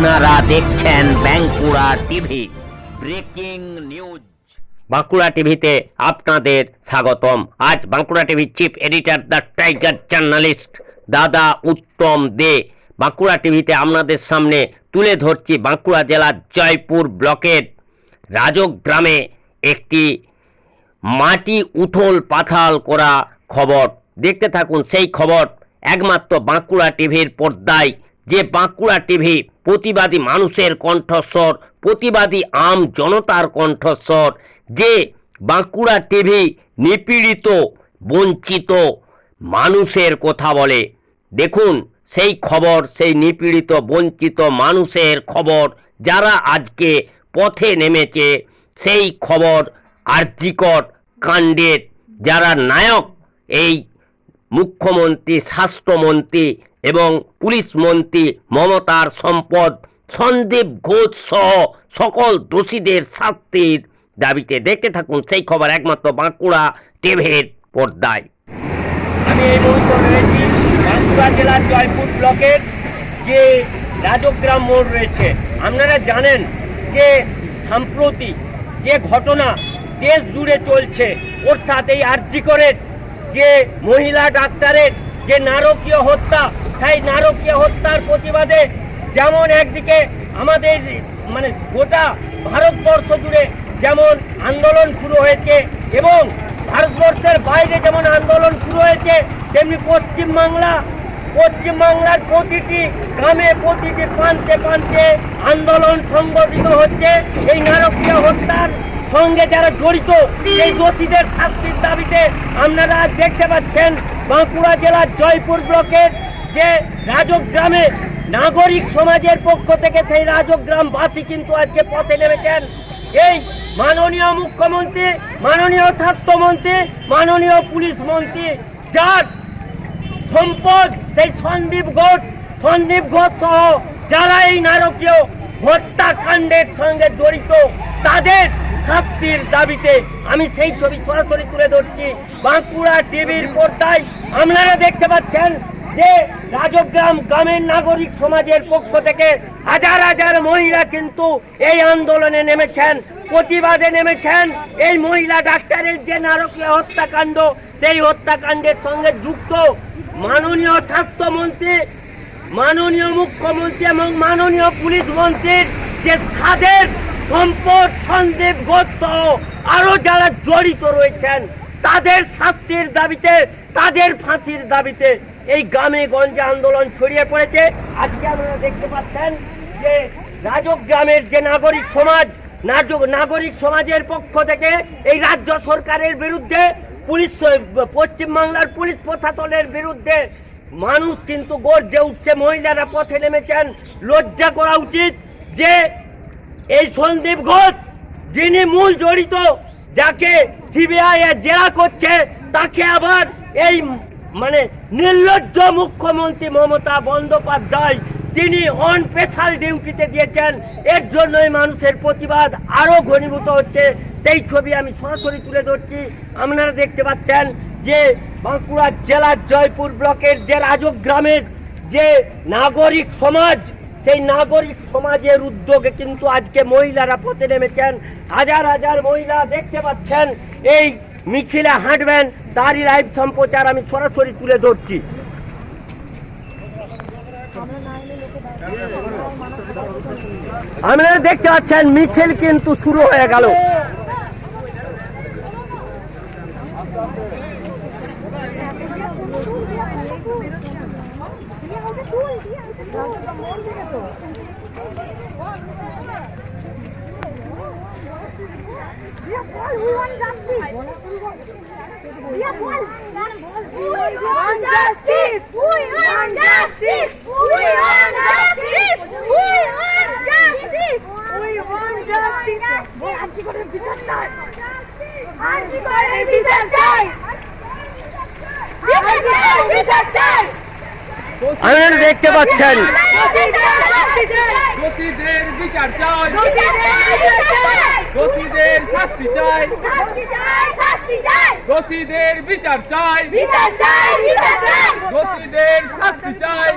আপনারা দেখছেন Bankura TV breaking news. Bankura টিভিতে আপনাদের স্বাগতম। আজ বাঁকুড়া টিভির chief editor the tiger journalist দাদা উত্তম দে বাঁকুড়া টিভিতে আপনাদের সামনে তুলে ধরছি বাঁকুড়া জেলার জয়পুর ব্লকের রাজক গ্রামে একটি মাটি উথল পাথাল করা খবর। দেখতে থাকুন সেই খবর একমাত্র বাঁকুড়া টিভির পর্দায়। যে বাঁকুড়া টিভি প্রতিবাদী মানুষের কণ্ঠস্বর, প্রতিবাদী আম জনতার কণ্ঠস্বর, যে বাঁকুড়া টিভি নিপীড়িত বঞ্চিত মানুষের কথা বলে। দেখুন সেই খবর, সেই নিপীড়িত বঞ্চিত মানুষের খবর, যারা আজকে পথে নেমেছে সেই খবর। আরজিকর কাণ্ডের যারা নায়ক, এই মুখ্যমন্ত্রী, স্বাস্থ্যমন্ত্রী এবং পুলিশ মন্ত্রী মমতার সম্পদ সন্দীপ ঘোষ সহ সকল দোষীদের শাস্তির দাবিতে। দেখতে থাকুন সেই খবর একমাত্র বাঁকুড়া টিভির পর্দায়। আমি এই মুহূর্তে রয়েছি বাঁকুড়া জেলার জয়পুর ব্লকের যে রাজগ্রাম মোড় রয়েছে। আপনারা জানেন যে সাম্প্রতি যে ঘটনা দেশ জুড়ে চলছে, অর্থাৎ এই আরজিকরের যে মহিলা ডাক্তারের যে নারকীয় হত্যা, সেই নারকীয় হত্যার প্রতিবাদে যেমন একদিকে আমাদের গোটা ভারতবর্ষ জুড়ে যেমন আন্দোলন শুরু হয়েছে এবং ভারতবর্ষের বাইরে যেমন আন্দোলন শুরু হয়েছে, তেমনি পশ্চিমবাংলার প্রতিটি গ্রামে, প্রতিটি প্রান্তে প্রান্তে আন্দোলন সংগঠিত হচ্ছে। এই নারকীয় হত্যার সঙ্গে যারা জড়িত সেই দোষীদের শাস্তির দাবিতে আপনারা দেখতে পাচ্ছেন বাঁকুড়া জেলার জয়পুর ব্লকের যে রাজক গ্রামে নাগরিক সমাজের পক্ষ থেকে সেই রাজক গ্রামবাসী কিন্তু আজকে পথে নেমেছেন। এই মাননীয় মুখ্যমন্ত্রী, মাননীয় স্বাস্থ্যমন্ত্রী, মাননীয় পুলিশ মন্ত্রী, যার সম্পদ সেই সন্দীপ ঘোষ সহ যারা এই নারকীয় হত্যাকাণ্ডের সঙ্গে জড়িত তাদের শাস্তির দাবিতে আমি সেই ছবি সরাসরি তুলে ধরছি বাঁকুড়া টিভির পর্দায়। আপনারা দেখতে পাচ্ছেন যে রাজগ্রাম গ্রামের নাগরিক সমাজের পক্ষ থেকে হাজার হাজার মহিলা কিন্তু এই আন্দোলনে নেমেছেন, প্রতিবাদে নেমেছেন। এই মহিলা ডাক্তারের যে নারকীয় হত্যাকাণ্ড, সেই হত্যাকাণ্ডের সঙ্গে যুক্ত মাননীয় স্বাস্থ্যমন্ত্রী, মাননীয় মুখ্যমন্ত্রী এবং মাননীয় পুলিশ মন্ত্রীর যে সাদের সম্পদ সন্দীপ ঘোষ সহ আরো যারা জড়িত রয়েছেন তাদের শাস্তির দাবিতে, তাদের ফাঁসির দাবিতে এই গ্রামে গঞ্জে আন্দোলন ছড়িয়ে পড়েছে। আজকে আপনারা দেখতে পাচ্ছেন যে রাজক গ্রামের যে নাগরিক সমাজের পক্ষ থেকে এই রাজ্য সরকারের বিরুদ্ধে, পশ্চিমবাংলার পুলিশ প্রশাসনের বিরুদ্ধে মানুষ কিন্তু গর্জে উঠছে, মহিলারা পথে নেমেছেন। লজ্জা করা উচিত যে এই সন্দীপ ঘোষ যিনি মূল জড়িত, যাকে সিবিআই জেরা করছে, তাকে আবার এই নির্লজ্জ মুখ্যমন্ত্রী মমতা বন্দ্যোপাধ্যায় তিনি অন স্পেশাল ডিউটিতে দিয়েছেন। এর জন্যই মানুষের প্রতিবাদ আরও ঘনীভূত হচ্ছে। সেই ছবি আমি সরাসরি তুলে ধরছি। আপনারা দেখতে পাচ্ছেন যে বাঁকুড়া জেলার জয়পুর ব্লকের যে রাজক গ্রামের যে নাগরিক সমাজ, সেই নাগরিক সমাজের উদ্যোগে কিন্তু আজকে মহিলারা পথে নেমেছেন। হাজার হাজার মহিলা দেখতে পাচ্ছেন এই মিছিলে হাঁটবেন, তারই লাইভ সম্প্রচার আমি সরাসরি তুলে ধরছি। আপনারা দেখতে পাচ্ছেন মিছিল কিন্তু শুরু হয়ে গেল। আপনারা দেখতে পাচ্ছেন দোষীদের বিচার চাই, দোষীদের শাস্তি চাই, দোষীদের বিচার চাই, দোষীদের শাস্তি চাই।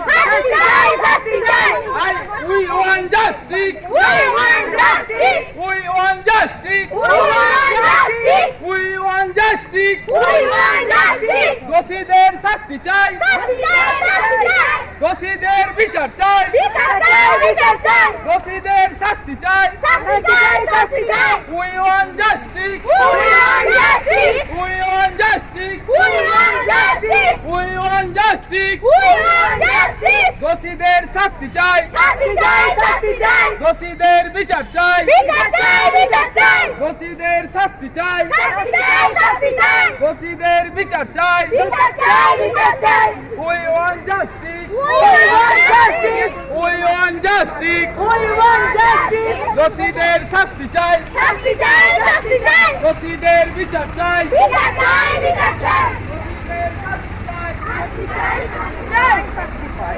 want justice. We want justice. We want justice. We want justice. We want justice. We want justice. দোষীদের শাস্তি চাই, শাস্তি চাই, শাস্তি চাই। দোষীদের বিচার চাই, বিচার চাই, বিচার চাই। দোষীদের শাস্তি চাই। শাস্তি চাই, শাস্তি চাই। We want justice. We want justice. We want justice. We want justice. We want justice. We want justice. দোষীদের শাস্তি চাই, শাস্তি চাই, শাস্তি চাই। দোষীদের বিচার চাই, বিচার চাই, বিচার চাই। দোষীদের শাস্তি চাই, শাস্তি চাই, শাস্তি চাই। দোষীদের বিচার চাই। বিচার চাই, বিচার চাই। We want justice. We want justice. We want justice. We want justice. দোষীদের শাস্তি চাই, শাস্তি চাই, শাস্তি চাই। দোষীদের বিচার চাই। বিচার চাই, বিচার চাই। দোষীদের শাস্তি চাই। শাস্তি চাই, শাস্তি চাই। শাস্তি চাই।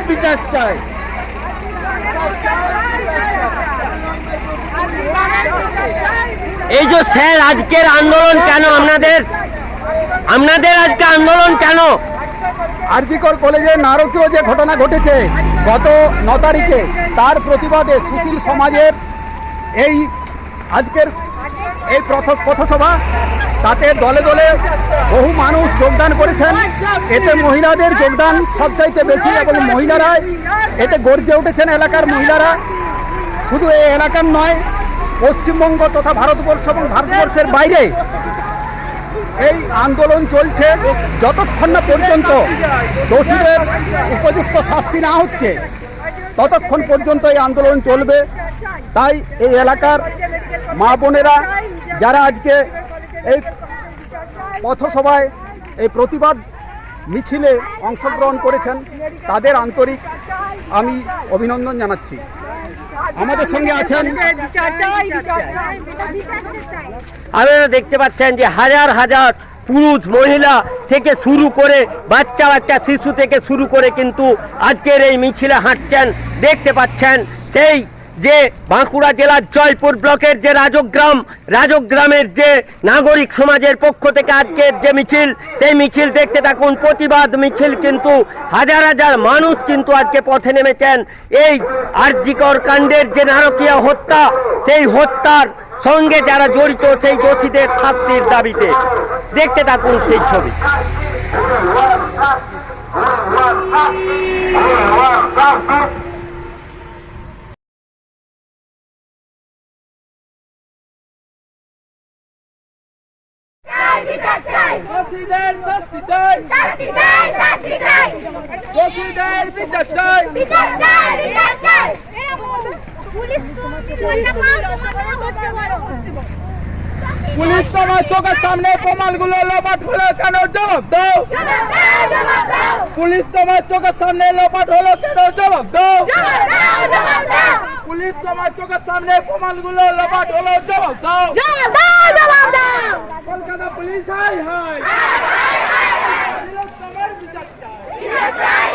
বিচার চাই। এই যে স্যার আজকের আন্দোলন কেন আপনাদের আজকে আন্দোলন কেন? আরজিকর কলেজে নারকীয় যে ঘটনা ঘটেছে গত 9 তারিখে, তার প্রতিবাদে সুশীল সমাজের এই আজকের এই পথসভা, তাতে দলে দলে বহু মানুষ যোগদান করেছেন। এতে মহিলাদের যোগদান সবচাইতে বেশি এবং মহিলারাই এতে গর্জে উঠেছেন। এলাকার মহিলারা শুধু এই এলাকার নয়, পশ্চিমবঙ্গ তথা ভারতবর্ষ এবং ভারতবর্ষের বাইরে এই আন্দোলন চলছে যতক্ষণ না পর্যন্ত দোষীদের উপযুক্ত শাস্তি না হচ্ছে, ততক্ষণ পর্যন্ত এই আন্দোলন চলবে। তাই এই এলাকার মা বোনেরা যারা আজকে এই পথসভায় এই প্রতিবাদ মিছিলে অংশগ্রহণ করেছেন, তাদের আন্তরিক আমি অভিনন্দন জানাচ্ছি। আমাদের সঙ্গে আছেন আপনারা দেখতে পাচ্ছেন যে হাজার হাজার পুরুষ মহিলা থেকে শুরু করে বাচ্চা বাচ্চা শিশু থেকে শুরু করে কিন্তু আজকের এই মিছিলে হাঁটছেন। দেখতে পাচ্ছেন সেই যে বাঁকুড়া জেলার জয়পুর ব্লকের যে রাজগ্রামের যে নাগরিক সমাজের পক্ষ থেকে আজকের যে মিছিল, সেই মিছিল দেখতে থাকুন। প্রতিবাদ মিছিল কিন্তু হাজার হাজার মানুষ কিন্তু আজকে পথে নেমেছেন এই আরজিকর কাণ্ডের যে নারকীয় হত্যা, সেই হত্যার সঙ্গে যারা জড়িত সেই দোষীদের শাস্তির দাবিতে। দেখতে থাকুন সেই ছবি। বিচার চাই। দোষীদের শাস্তি চাই, শাস্তি চাই, শাস্তি চাই। দোষীদের বিচার চাই। বিচার চাই, বিচার চাই। পুলিশ পুলিশ তোমার চোখের সামনে প্রমাণগুলো লোপাট হলো কেন, জবাব দাও। পুলিশ তোমার চোখের সামনে লোপাট হলো কেন, জবাব দাও। পুলিশ তোমার চোখের সামনে প্রমাণগুলো লোপাট হলো, জবাব দাও। Kolkata police high high. তোমার বিচার চাই।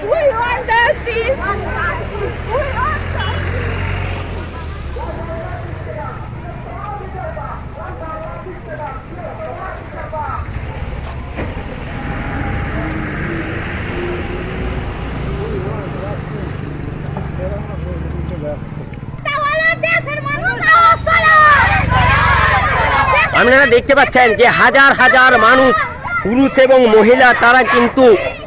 We want justice. We want আপনারা দেখতে পাচ্ছেন যে হাজার হাজার মানুষ পুরুষ এবং মহিলা তারা কিন্তু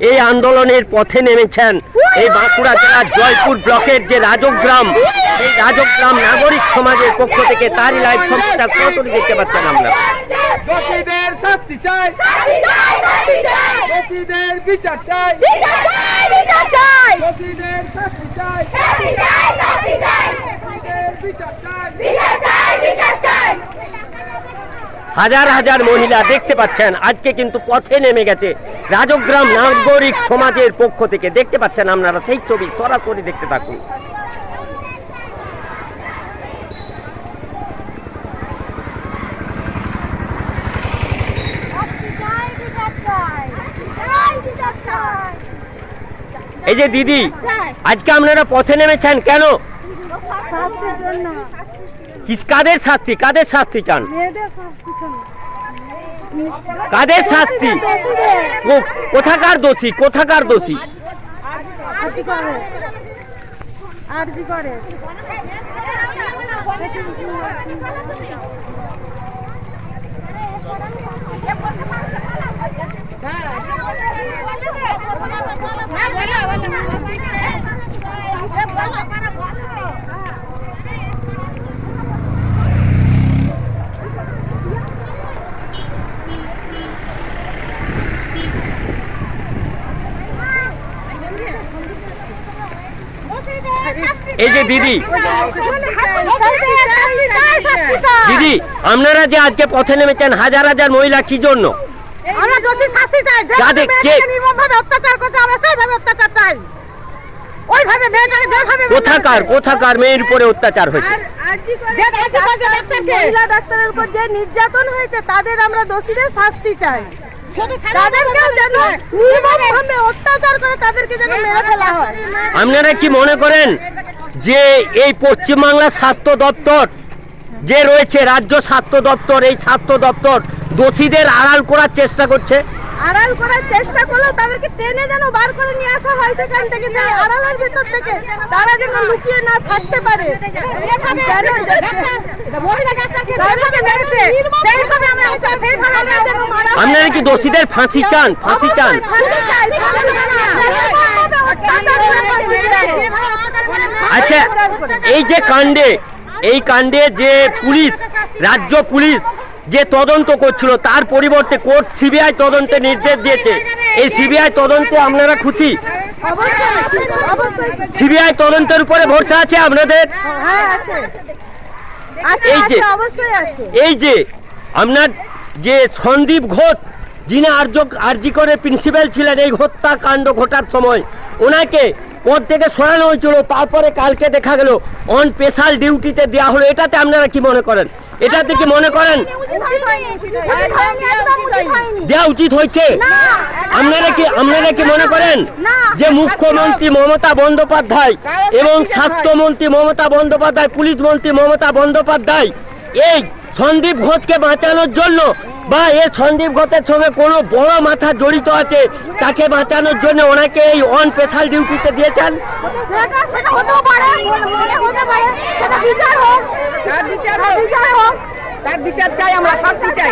এই আন্দোলনের পথে নেমেছেন। এই বাঁকুড়া জেলার জয়পুর ব্লকের যে রাজগ্রাম, এই রাজগ্রাম নাগরিক সমাজের পক্ষ থেকে তারই লাইভ সম্প্রচার সরাসরি দেখতে পাচ্ছেন আমরা। দোষীদের শাস্তি চাই, দোষীদের বিচার চাই, দোষীদের শাস্তি চাই, বিচার চাই। হাজার হাজার মহিলা দেখতে পাচ্ছেন আজকে কিন্তু পথে নেমে গেছে রাজগ্রাম নাগরিক সমাজের পক্ষ থেকে। দেখতে পাচ্ছেন আপনারা সেই ছবি সরাসরি দেখতে থাকুন। এই যে দিদি, আজকে আপনারা পথে নেমেছেন কেন? কাদের শাস্তি, কাদের শাস্তি চান? কাদের শাস্তি? কোথাকার দোষী, কোথাকার দোষী? এই যে দিদি, দিদি আপনারা যে আজকে পথে নেমেছেন হাজার হাজার মহিলা কি জন্য? আমরা দোষী শাস্তি চাই, যাদের নির্মমভাবে অত্যাচার করতে আমরা সেইভাবে অত্যাচার চাই। ওইভাবে মেয়েটাকে যেভাবে কোথাকার মেয়ের উপরে অত্যাচার হয়েছে? মহিলা ডাক্তারের উপর যে নির্যাতন হয়েছে তাদের আমরা দোষীদের শাস্তি চাই। তাদেরকে যেন নির্মমভাবে অত্যাচার করে তাদেরকে যেন মেরে ফেলা হয়। আপনারা কি মনে করেন যে এই পশ্চিমবাংলার স্বাস্থ্য দপ্তর যে রয়েছে, রাজ্য স্বাস্থ্য দপ্তর, এই স্বাস্থ্য দপ্তর দোষীদের আড়াল করার চেষ্টা করছে? আড়াল করার চেষ্টা করলেও তাদেরকে টেনে যেন বার করে নিয়ে আসা হয় সেখান থেকে, সেই আড়ালের ভিতর থেকে তারা যেন লুকিয়ে না থাকতে পারে। আপনারা কি দোষীদের ফাঁসি চান? ফাঁসি চান? আচ্ছা, এই কাণ্ডে যে পুলিশ, রাজ্য পুলিশ যে তদন্ত করছিল তার পরিবর্তে কোর্ট সিবিআই তদন্তে নির্দেশ দিয়েছে। এই সিবিআই তদন্তে আপনারা খুশি? সিবিআই তদন্তের উপরে ভরসা আছে আপনাদের? এই যে আপনার যে সন্দীপ ঘোষ, যিনি আরজি করে প্রিন্সিপাল ছিলেন এই হত্যাকাণ্ড ঘটার সময়, ওনাকে পদ থেকে সরানো হয়েছিল, তারপরে কালকে দেখা গেল অন স্পেশাল ডিউটিতে দেওয়া হলো। এটাতে আপনারা কি মনে করেন? এটাতে কি মনে করেন দেওয়া উচিত হয়েছে? আপনারা কি মনে করেন যে মুখ্যমন্ত্রী মমতা বন্দ্যোপাধ্যায় এবং স্বাস্থ্যমন্ত্রী মমতা বন্দ্যোপাধ্যায়, পুলিশ মন্ত্রী মমতা বন্দ্যোপাধ্যায় এই সন্দীপ ঘোষকে বাঁচানোর জন্য, বা এই সন্দীপ ঘোষের সঙ্গে কোনো বড় মাথা জড়িত আছে তাকে বাঁচানোর জন্য ওনাকে এই অন স্পেশাল ডিউটিতে দিয়েছেন? তার বিচার চাই, আমরা শাস্তি চাই।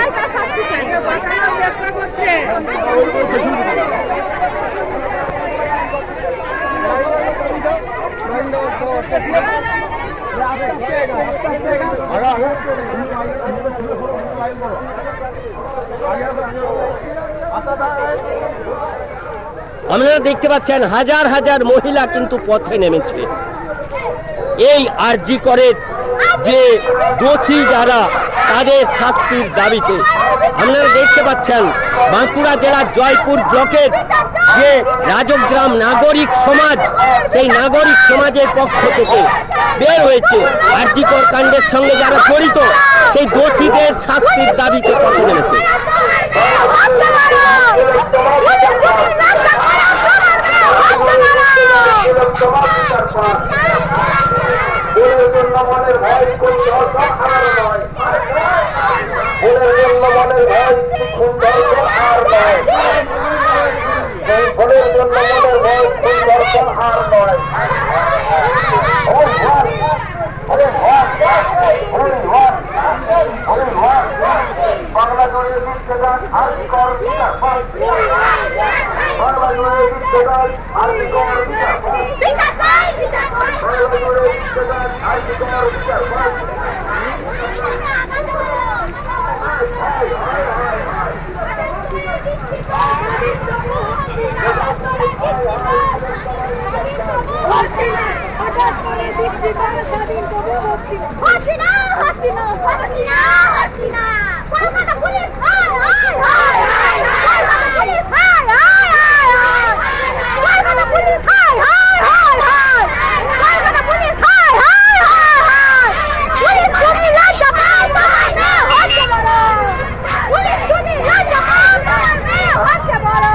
আপনারা দেখতে পাচ্ছেন হাজার হাজার মহিলা কিন্তু পথে নেমেছে এই আরজি করে যে দোষী যারা তাদের শাস্তির দাবিতে। আপনারা দেখতে পাচ্ছেন বাঁকুড়া জেলার জয়পুর ব্লকের যে রাজগ্রাম নাগরিক সমাজ, সেই নাগরিক সমাজের পক্ষ থেকে বের হয়েছে আরজি কর কাণ্ডের সঙ্গে যারা জড়িত সেই দোষীদের শাস্তির দাবিতে পথে নেমেছে। বাংলা বিচার চাই, বিচার চাই। কলকাতা পুলিশ হায় হায় হায় হায় হায়, পুলিশ হায় হায় হায় হায়, কলকাতা পুলিশ হায় হায় হায় হায়, কলকাতা পুলিশ হায় হায় হায় হায়, পুলিশ তুমি লজ্জা পাও তোমার মেয়ে হচ্ছে বড়, পুলিশ তুমি লজ্জা পাও তোমার মেয়ে হচ্ছে বড়।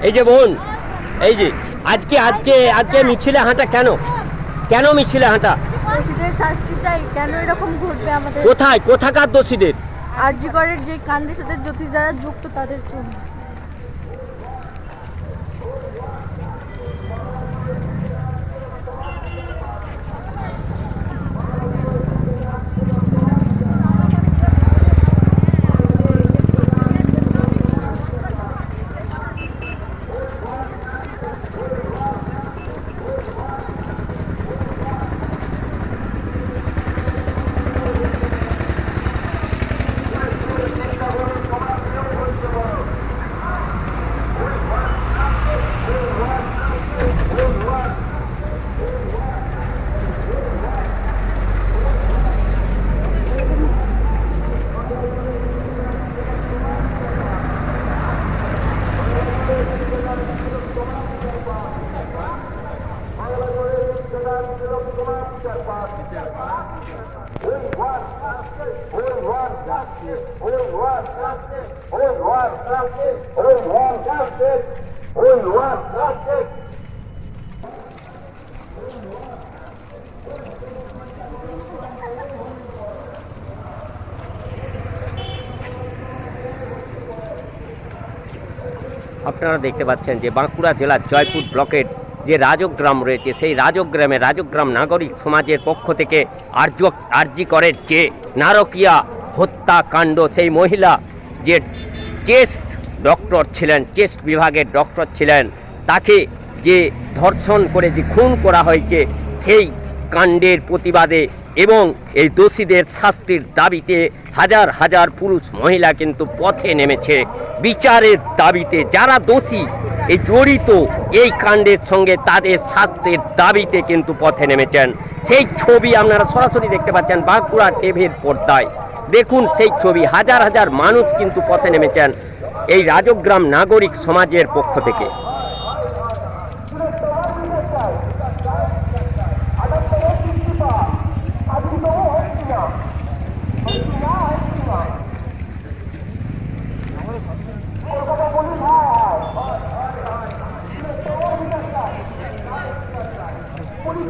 এই যে বোন, এই যে আজকে আজকে আজকে মিছিলে হাঁটা কেন? কেন মিছিলে হাঁটা? দোষীদের শাস্তি চাই। কেন এরকম ঘটবে আমাদের? কোথায়, কোথাকার দোষীদের? আরজি করের যে কাণ্ডের সাথে জ্যোতি যারা যুক্ত তাদের জন্য। আপনারা দেখতে পাচ্ছেন যে বাঁকুড়া জেলার জয়পুর ব্লকের যে রাজগ্রাম রয়েছে, সেই রাজগ্রামে রাজগ্রাম নাগরিক সমাজের পক্ষ থেকে আরজি করের যে নারকীয়া হত্যাকাণ্ড, সেই মহিলা যে চেস্ট ডক্টর ছিলেন, চেস্ট বিভাগের ডক্টর ছিলেন, তাকে যে ধর্ষণ করে যে খুন করা হয়েছে, সেই কাণ্ডের প্রতিবাদে এবং এই দোষীদের শাস্তির দাবিতে হাজার হাজার পুরুষ মহিলা কিন্তু পথে নেমেছে বিচারের দাবিতে। যারা দোষী, এই জড়িত এই কাণ্ডের সঙ্গে, তাদের শাস্তির দাবিতে কিন্তু পথে নেমেছেন। সেই ছবি আপনারা সরাসরি দেখতে পাচ্ছেন বাঁকুড়া টিভির পর্দায়। দেখুন সেই ছবি, হাজার হাজার মানুষ কিন্তু পথে নেমেছেন এই রাজগ্রাম নাগরিক সমাজের পক্ষ থেকে। পুলিশ